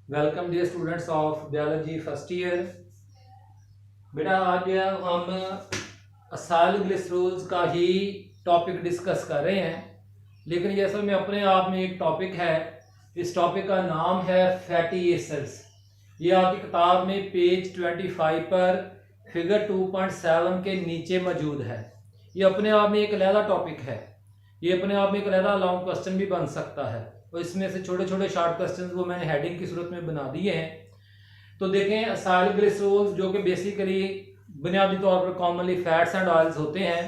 Welcome dear students of biology first year. बेटा आज जो है हम असाइल ग्लिसरॉल्स का ही टॉपिक डिस्कस कर रहे हैं, लेकिन ये असल में अपने आप में एक टॉपिक है। इस टॉपिक का नाम है फैटी एसिड्स। ये आपकी किताब में पेज 25 पर फिगर 2.7 के नीचे मौजूद है। ये अपने आप में एक अलहदा टॉपिक है। ये अपने आप में एक अलहदा लॉन्ग क्वेश्चन भी बन सकता है, और इसमें से छोटे छोटे शॉर्ट क्वेश्चंस वो मैंने हेडिंग की सूरत में बना दिए हैं। तो देखें, असाइल ग्लिसरॉल्स जो कि बेसिकली बुनियादी तौर पर कॉमनली फैट्स एंड ऑयल्स होते हैं,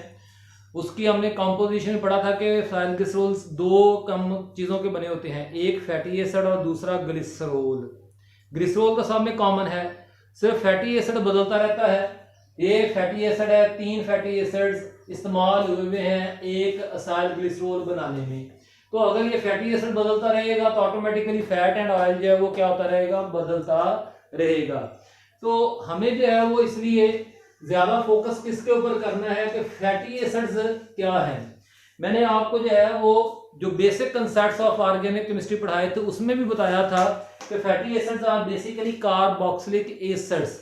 उसकी हमने कंपोजिशन पढ़ा था कि असाइल ग्लिसरॉल्स दो कम चीज़ों के बने होते हैं, एक फैटी एसिड और दूसरा ग्लिसरॉल। ग्लिसरॉल तो सब में कॉमन है, सिर्फ फैटी एसिड बदलता रहता है। ये फैटी एसिड है, 3 फैटी एसिड्स इस्तेमाल हुए हैं एक असाइल ग्लिसरॉल बनाने में। तो अगर ये फैटी एसिड बदलता रहेगा तो ऑटोमेटिकली फैट एंड ऑयल जो है वो क्या होता रहेगा, बदलता रहेगा। तो हमें जो है वो इसलिए ज्यादा फोकस किसके ऊपर करना है कि फैटी एसिड्स क्या है। मैंने आपको जो है वो जो basic concepts of organic chemistry पढ़ाए थे उसमें भी बताया था कि fatty acids are basically carboxylic acids.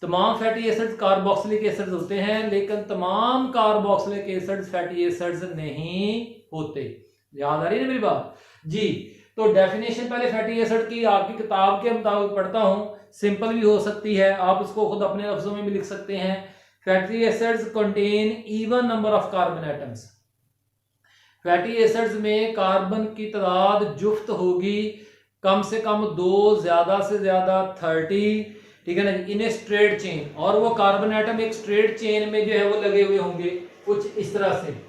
तमाम फैटी एसिड्स कार्बोक्सिलिक एसिड्स होते हैं, लेकिन तमाम कार्बोक्सिलिक एसिड्स फैटी एसिड्स नहीं होते। याद आ रही है मेरी बात जी। तो डेफिनेशन पहले फैटी एसिड की आपकी किताब के मुताबिक पढ़ता हूं, सिंपल भी हो सकती है, आप उसको खुद अपने लफ्जों में भी लिख सकते हैं। Fatty acids contain even number of carbon atoms. Fatty acids में कार्बन की तादाद जुफ्त होगी कम से कम 2, ज्यादा से ज्यादा 30, ठीक है ना, इन ए स्ट्रेट चेन। और वो कार्बन एटम एक स्ट्रेट चेन में जो है वो लगे हुए होंगे कुछ इस तरह से,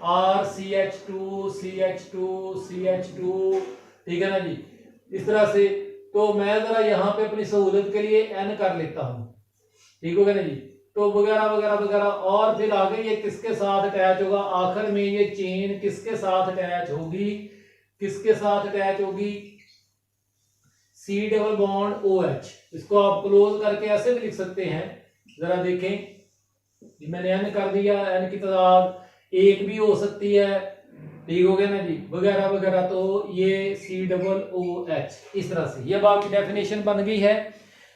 RCH2 CH2 CH2, ठीक है ना जी, इस तरह से। तो मैं जरा यहाँ पे अपनी सहूलत के लिए N कर लेता हूँ, ठीक हो गया ना जी। तो वगैरह वगैरह वगैरह, और फिर आगे ये किसके साथ अटैच होगा, आखिर में ये चेन किसके साथ अटैच होगी, किसके साथ अटैच होगी, C डबल बॉन्ड OH। इसको आप क्लोज करके ऐसे भी लिख सकते हैं, जरा देखें, मैंने N कर दिया, N की तादाद एक भी हो सकती है, ठीक हो गया ना जी, वगैरह वगैरह। तो ये COOH इस तरह से, ये आपकी डेफिनेशन बन गई है।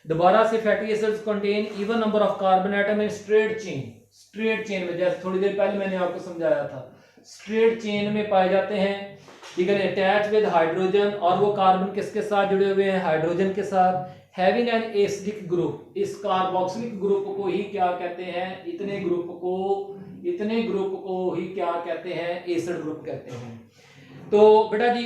दोबारा से fatty acids contain even number of carbon atom in straight chain. Straight chain में, जैसे थोड़ी देर पहले मैंने आपको समझाया था, स्ट्रेट चेन में पाए जाते हैं, ठीक है, अटैच विद हाइड्रोजन। और वो कार्बन किसके साथ जुड़े हुए हैं, हाइड्रोजन के साथ। हैविंग एन एसिडिक ग्रुप, इस कार्बोक्सिलिक ग्रुप को ही क्या कहते हैं, इतने ग्रुप को ही क्या कहते हैं, एसिड ग्रुप कहते हैं। तो बेटा जी,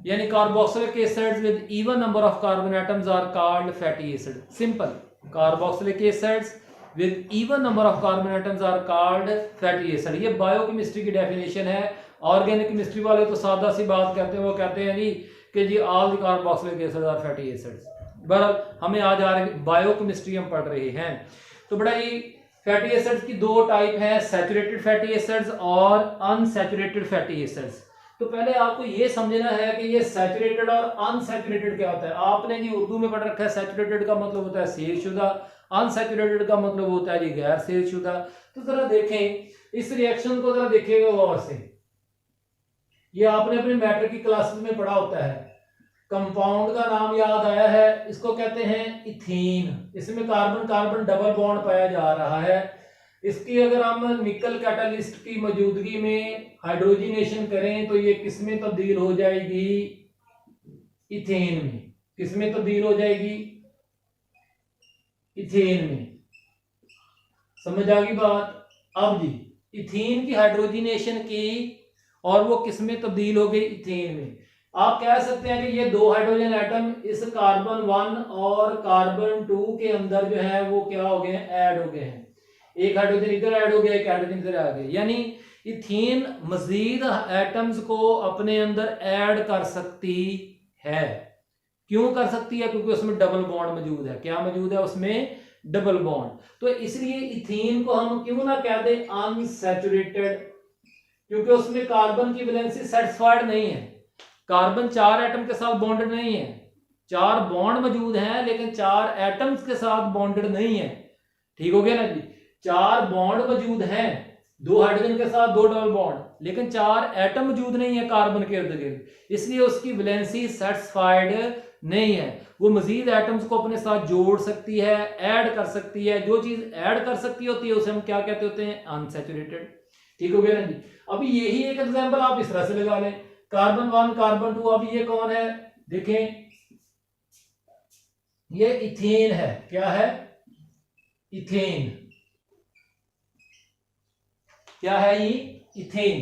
यानी carboxylic acids with even number of carbon atoms are called fatty acid. Simple, carboxylic acids with even number of carbon atoms are called fatty acid. ये बायोकेमिस्ट्री की डेफिनेशन है। ऑर्गेनिक केमिस्ट्री वाले तो सादा सी बात कहते हैं, वो कहते हैं जी कि जी all the carboxylic acids are fatty acids. बहरहाल हमें आज बायोकेमिस्ट्री हम पढ़ रहे हैं। तो बेटा ये फैटी एसिड्स की दो टाइप है, सैचुरेटेड फैटी एसिड्स और अनसैचुरेटेड फैटी एसिड्स। तो पहले आपको ये समझना है कि ये सैचुरेटेड और अनसैचुरेटेड क्या होता है। आपने जी उर्दू में पढ़ रखा है, सैचुरेटेड का मतलब होता है सेहतशुदा, अनसैचुरेटेड का मतलब होता है जी गैर सेहतशुदा। तो जरा देखें इस रिएक्शन को, जरा देखिएगा गौर से। ये आपने अपने मैट्रिक की क्लासेस में पढ़ा होता है। कंपाउंड का नाम याद आया है, इसको कहते हैं इथीन। इसमें कार्बन कार्बन डबल बॉन्ड पाया जा रहा है। इसकी अगर हम निकल कैटालिस्ट की मौजूदगी में हाइड्रोजनेशन करें तो ये किसमें तब्दील हो जाएगी, इथेन में। किसमें तब्दील हो जाएगी, इथेन में। समझ आ गई बात। अब जी इथेन की हाइड्रोजनेशन की और वो किसमें तब्दील हो गई, इथेन में। आप कह सकते हैं कि ये दो हाइड्रोजन एटम इस कार्बन 1 और कार्बन 2 के अंदर जो है वो क्या हो गए, ऐड हो गए हैं। एक हाइड्रोजन इधर ऐड हो गया, एक हाइड्रोजन इधर आ गया, यानी इथीन मजीद एटम्स को अपने अंदर ऐड कर सकती है। क्यों कर सकती है, क्योंकि उसमें डबल बॉन्ड मौजूद है। क्या मौजूद है उसमें, डबल बॉन्ड। तो इसलिए इथीन को हम क्यों ना कह दें अनसैचुरेटेड, क्योंकि उसमें कार्बन की वैलेंसी सेटिस्फाइड नहीं है। कार्बन 4 एटम के साथ बॉन्डेड नहीं है, 4 बॉन्ड मौजूद हैं लेकिन 4 एटम्स के साथ बॉन्डेड नहीं है। ठीक हो गया ना जी, 4 बॉन्ड मौजूद हैं दो हाइड्रोजन के साथ दो डबल बॉन्ड, लेकिन 4 एटम मौजूद नहीं है कार्बन के इर्द गिर्द, इसलिए उसकी वैलेंसी सेटिस्फाइड नहीं है। वो मजीद एटम्स को अपने साथ जोड़ सकती है, ऐड कर सकती है। जो चीज ऐड कर सकती होती है उसे हम क्या कहते होते हैं? अनसैचुरेटेड। ठीक हो गया ना जी। अभी यही एक एग्जांपल आप इस तरह से लगा लें, कार्बन 1 कार्बन 2। अब ये कौन है? देखें, ये इथेन है। क्या है? इथेन। क्या है ये? इथेन।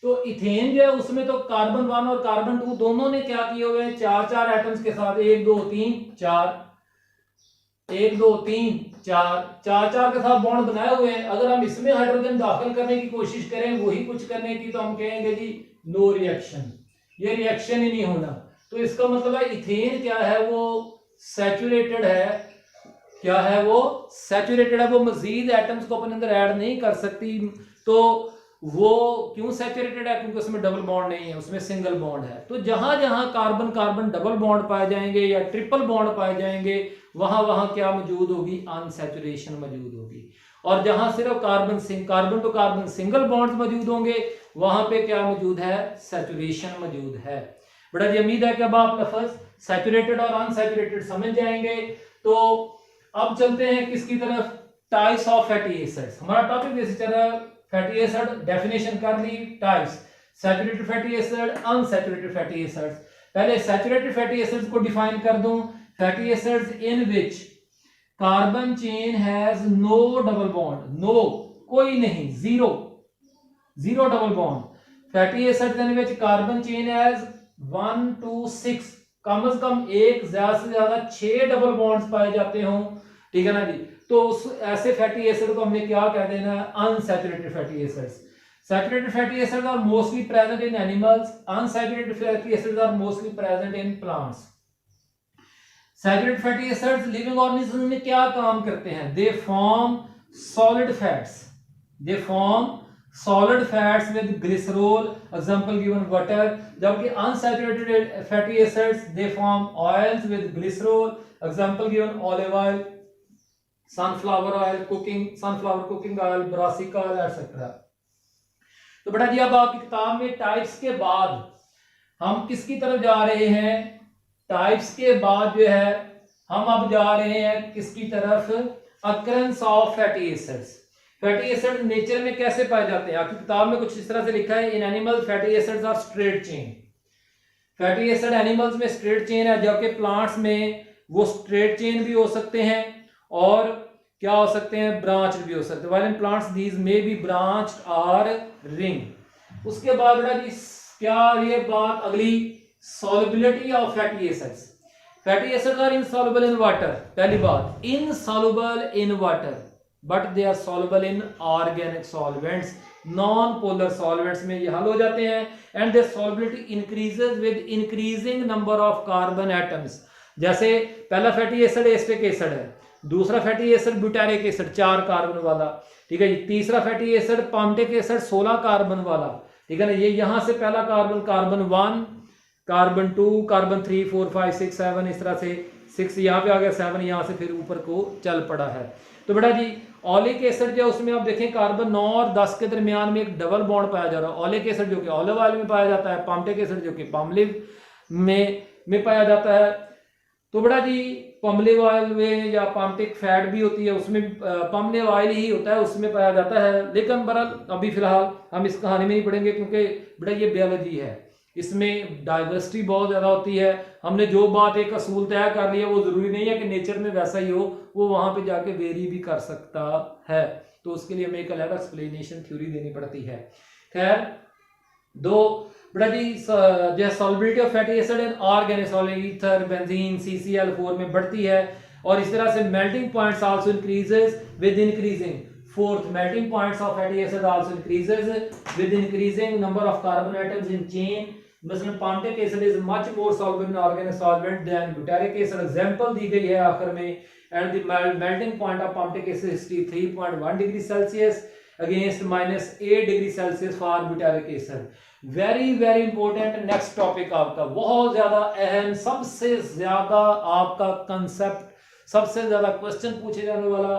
तो इथेन जो है उसमें तो कार्बन 1 और कार्बन 2 दोनों ने क्या किए हुए हैं? 4 एटम्स के साथ 1 2 3 4, 1 2 3 4, 4 के साथ बॉन्ड बनाए हुए हैं। अगर हम इसमें हाइड्रोजन दाखिल करने की कोशिश करें, वही कुछ करने की, तो हम कहेंगे जी नो रिएक्शन, ये रिएक्शन ही नहीं होना। तो इसका मतलब है इथेन क्या है? वो सैचुरेटेड है। क्या है? वो सैचुरेटेड है। वो मजीद एटम्स को अपने अंदर ऐड नहीं कर सकती। तो वो क्यों सैचुरेटेड है? क्योंकि उसमें डबल बॉन्ड नहीं है, उसमें सिंगल बॉन्ड है। तो जहां जहां कार्बन कार्बन डबल बॉन्ड पाए जाएंगे या ट्रिपल बॉन्ड पाए जाएंगे, वहां वहां क्या मौजूद होगी? अनसैचुरेशन मौजूद होगी। और जहां सिर्फ carbon to carbon single bond मौजूद होंगे, वहां पे क्या मौजूद है? सैचुरेशन मौजूद है। बड़ा जी उम्मीद है कि अब आप लफ्ज सैचुरेटेड और अनसैचुरेटेड समझ जाएंगे। तो अब चलते हैं किसकी तरफ? Types of fatty acids. हमारा टॉपिक जैसे चल रहा है फैटी एसिड, डेफिनेशन कर ली, types, saturated fatty acid, unsaturated fatty acids. पहले सैचुरेटेड फैटी एसिड्स को डिफाइन कर दूं, fatty acids in which carbon chain has no double bond, no कोई नहीं, zero double bond. Fatty acids in which carbon chain has 1 to 6, कम से कम एक, ज्यादा से ज्यादा 6 डबल बॉन्ड्स पाए जाते हों। ठीक है ना जी। तो उस ऐसे फैटी एसिड को हमने क्या कह देना है? Unsaturated fatty acids. Saturated fatty acids are mostly present in animals, unsaturated fatty acids are mostly present in plants. Saturated fatty acids living organism में क्या काम करते हैं? They form solid fats, they form solid fats with glycerol, example given water. जबकि unsaturated fatty acids they form oils with glycerol, example given olive oil, sunflower oil, sunflower cooking oil, brassic oil etcetera. तो बेटा जी अब आपकी किताब में types के बाद हम किसकी तरफ जा रहे हैं? टाइप्स के बाद जो है हम अब जा रहे हैं किसकी तरफ? Occurrence of fatty acids. Fatty acid nature में कैसे पाए जाते हैं? आपकी किताब में कुछ इस तरह से लिखा है, in animal fatty acids are straight chain. Fatty acid animals में स्ट्रेट चेन है, जबकि प्लांट्स में वो स्ट्रेट चेन भी हो सकते हैं और क्या हो सकते हैं? ब्रांच भी हो सकते हैं। While in plants these may be branched और रिंग। उसके बाद बेटा जी क्या ये बात अगली, solubility of fatty acids. Fatty acids are insoluble in water. पहली बात, insoluble in water but they are soluble in organic solvents, non polar solvents में ये हल हो जाते हैं। And their solubility increases with increasing number of carbon atoms. जैसे पहला फैटी एसिड एस्टिक एसिड है, दूसरा fatty acid butyric acid 4 carbon वाला, ठीक है जी। तीसरा fatty acid palmitic acid 16 carbon वाला, ठीक है ना। ये यहां से पहला कार्बन, कार्बन 1, कार्बन 2, कार्बन 3 4 5 6 7, इस तरह से 6 यहाँ पे आ गया, 7 यहाँ से फिर ऊपर को चल पड़ा है। तो बेटा जी ऑलिक एसिड जो उसमें आप देखें कार्बन 9 और 10 के दरमियान में एक डबल बॉन्ड पाया जा रहा है। ऑलिक एसिड जो कि ऑलिव ऑयल में पाया जाता है, पामटिक एसिड जो कि पामलिव में पाया जाता है। तो बेटा जी पामलिव ऑयल में या पामटिक फैट भी होती है, उसमें पामलिव ऑयल ही होता है, उसमें पाया जाता है। लेकिन बहरहाल अभी फिलहाल हम इस कहानी में नहीं पढ़ेंगे, क्योंकि बेटा ये बायोलॉजी है, इसमें डाइवर्सिटी बहुत ज़्यादा होती है। हमने जो बात एक असूल तय कर लिया वो ज़रूरी नहीं है कि नेचर में वैसा ही हो, वो वहाँ पे जाके वेरी भी कर सकता है। तो उसके लिए हमें एक अलग एक्सप्लेनेशन थ्योरी देनी पड़ती है। खैर दो बेटा जी जो solubility of fatty acid in organic solid, ether, benzene, CCl4 में बढ़ती है। और इस तरह से melting points also increases with increasing, fourth melting points of fatty acid also increases with increasing number of carbon atoms in chain. मसलन palmitic acid is much more soluble in organic solvent than butyric acid, example दी गई है आखिर में। And the melting point of palmitic acid is 3.1 degree Celsius against -8 degree Celsius for butyric acid. Very very important next topic आपका, बहुत ज्यादा अहम, सबसे ज्यादा आपका कंसेप्ट, सबसे ज्यादा क्वेश्चन पूछे जाने वाला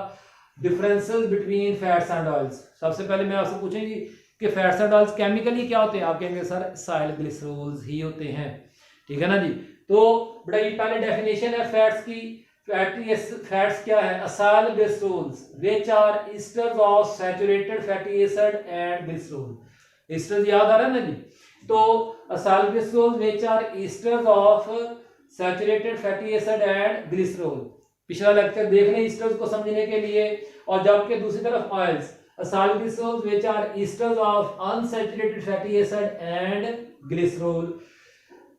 differences between fats and oils. सबसे पहले मैं आपसे पूछूंगी कि फैट्स एंड ऑयल्स केमिकली क्या होते हैं, आप कहेंगे सर एसाइल ग्लिसरोल्स ही होते हैं, ठीक है ना जी। तो बेटा ये पहले डेफिनेशन है फैट्स की। फैट्स क्या है, acyl glycerols which are esters of saturated fatty acid and glycerol. Esters याद आ रहा है ना जी, तो acyl glycerols which are esters of saturated fatty acid and glycerol. पिछला लेक्चर देख लें ईस्टर्स को समझने के लिए। और जबकि दूसरी तरफ oils, acyl glycerols which are esters of unsaturated fatty acid and glycerol.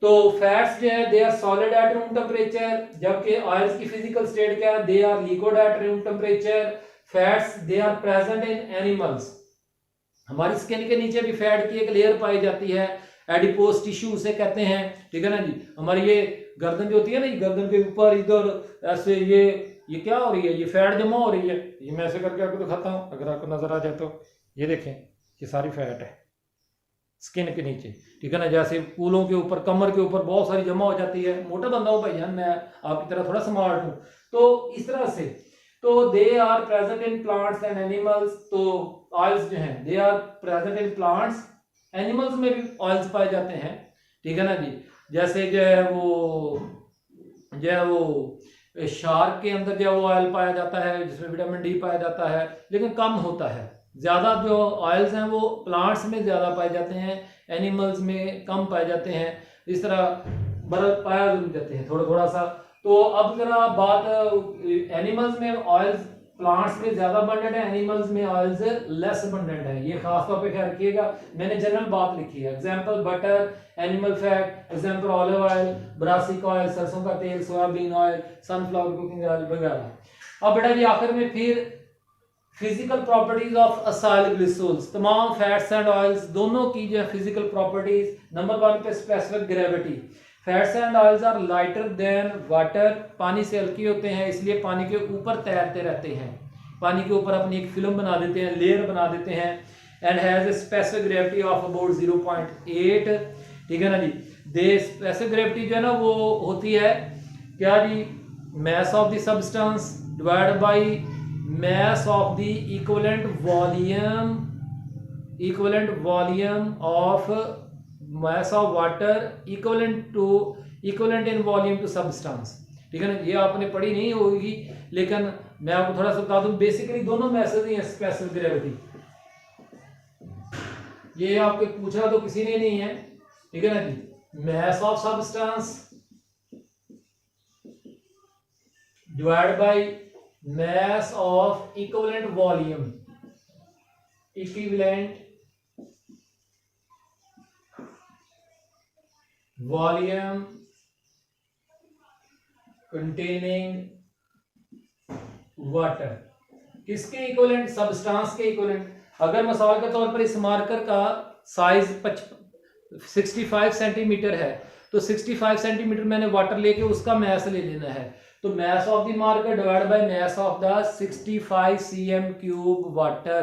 तो फैट्स जो है they are solid at room temperature, जबकि ऑयल्स की फिजिकल स्टेट क्या है, they are liquid at room temperature. Fats they are present in animals, हमारी skin के नीचे भी फैट की एक लेयर पाई जाती है, एडिपोज टिश्यू उसे कहते हैं, ठीक है ना जी। हमारी ये गर्दन जो होती है ना, ये गर्दन के ऊपर इधर ऐसे ये क्या हो रही है, ये फैट जमा हो रही है। ये मैं ऐसे करके आपको दिखाता हूँ, अगर आपको नजर आ जाए तो ये देखें, ये सारी फैट है स्किन के नीचे, ठीक है ना। जैसे कूलों के ऊपर, कमर के ऊपर बहुत सारी जमा हो जाती है। मोटा बंदा हूँ भाईजान, मैं आपकी तरह थोड़ा स्मार्ट हूँ। तो इस तरह से तो they are present in plants and animals. तो ऑयल्स जो हैं they are present in plants, animals में भी ऑयल्स पाए जाते हैं, ठीक है ना जी। जैसे जो है वो शार्क के अंदर जो वो ऑयल पाया जाता है जिसमें विटामिन डी पाया जाता है, लेकिन कम होता है। ज्यादा जो ऑयल्स हैं वो प्लांट्स में ज्यादा पाए जाते हैं, एनिमल्स में कम पाए जाते हैं। इस तरह बर्फ पाया जरूर जाते हैं थोड़ा थोड़ा सा। तो अब जरा बात एनिमल्स में ऑयल्स प्लांट्स में ज्यादा अबंडेंट है, एनिमल्स में ऑयल्स लेस अबंडेंट है। ये खास तौर पे ख्याल रखिएगा, मैंने जनरल बात लिखी है। Example butter, animal fat, example olive oil, brassic oil, सरसों का तेल, soybean oil, sunflower cooking oil वगैरह। अब बेटा जी आखिर में फिर physical properties of acyl glycerols, तमाम फैट्स एंड ऑयल्स दोनों की जो फिजिकल प्रॉपर्टीज। नंबर 1 पे specific gravity, fats and oils are lighter than water, पानी से हल्की होते हैं इसलिए पानी के ऊपर तैरते रहते हैं, पानी के ऊपर अपनी एक फिल्म बना देते हैं, लेयर बना देते हैं। And has a specific gravity of about 0.8, ठीक है ना जी। दे स्पेसिफिक ग्रेविटी जो है ना वो होती है क्या जी, mass of the substance divided by mass of the equivalent volume of mass of water equivalent in volume to substance, ठीक है ना। ये आपने पढ़ी नहीं होगी, लेकिन मैं आपको थोड़ा सा बता दूं, बेसिकली दोनों मैसेज ही हैं स्पेसिफिक ग्रेविटी। ये आपके पूछा तो किसी ने नहीं है, ठीक है ना जी। mass of substance divided by mass of equivalent volume containing water, किसके इक्विवेलेंट, सब्सटेंस के इक्विवेलेंट। अगर मिसाल के तौर पर इस मार्कर का साइज 65 सेंटीमीटर है तो 65 सेंटीमीटर मैंने वाटर लेके उसका मैस ले लेना है। तो mass of the marker divide by mass of the 65 cm³ water,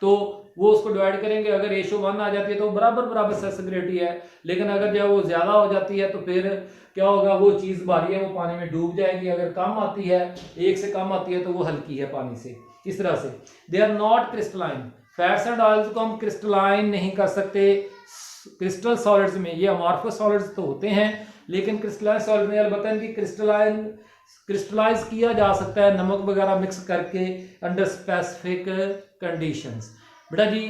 तो वो उसको डिवाइड करेंगे। अगर रेशो 1 आ जाती है तो बराबर सेसिग्रेटी है, लेकिन अगर जब वो ज्यादा हो जाती है तो फिर क्या होगा, वो चीज भारी है, वो पानी में डूब जाएगी। अगर कम आती है, 1 से कम आती है, तो वो हल्की है पानी से। इस तरह से they are not crystalline, fats and oils को हम क्रिस्टलाइन नहीं कर सकते। क्रिस्टल सॉलिड्स में ये अमॉर्फस सॉलिड्स तो होते हैं, लेकिन क्रिस्टलाइन सॉलिड में अलबत्ता इनकी क्रिस्टलाइज किया जा सकता है नमक वगैरह मिक्स करके अंडर स्पेसिफिक कंडीशंस। बेटा जी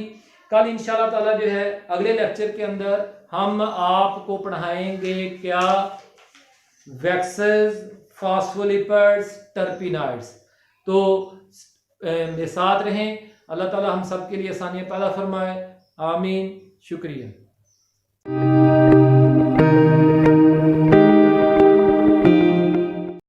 कल इंशाल्लाह ताला जो है अगले लेक्चर के अंदर हम आपको पढ़ाएंगे क्या, वैक्सेस, फॉस्फोलिपिड्स, टर्पिनाइड्स। तो मेरे साथ रहें, अल्लाह ताला हम सब के लिए आसानियां पैदा फरमाए, आमीन। शुक्रिया।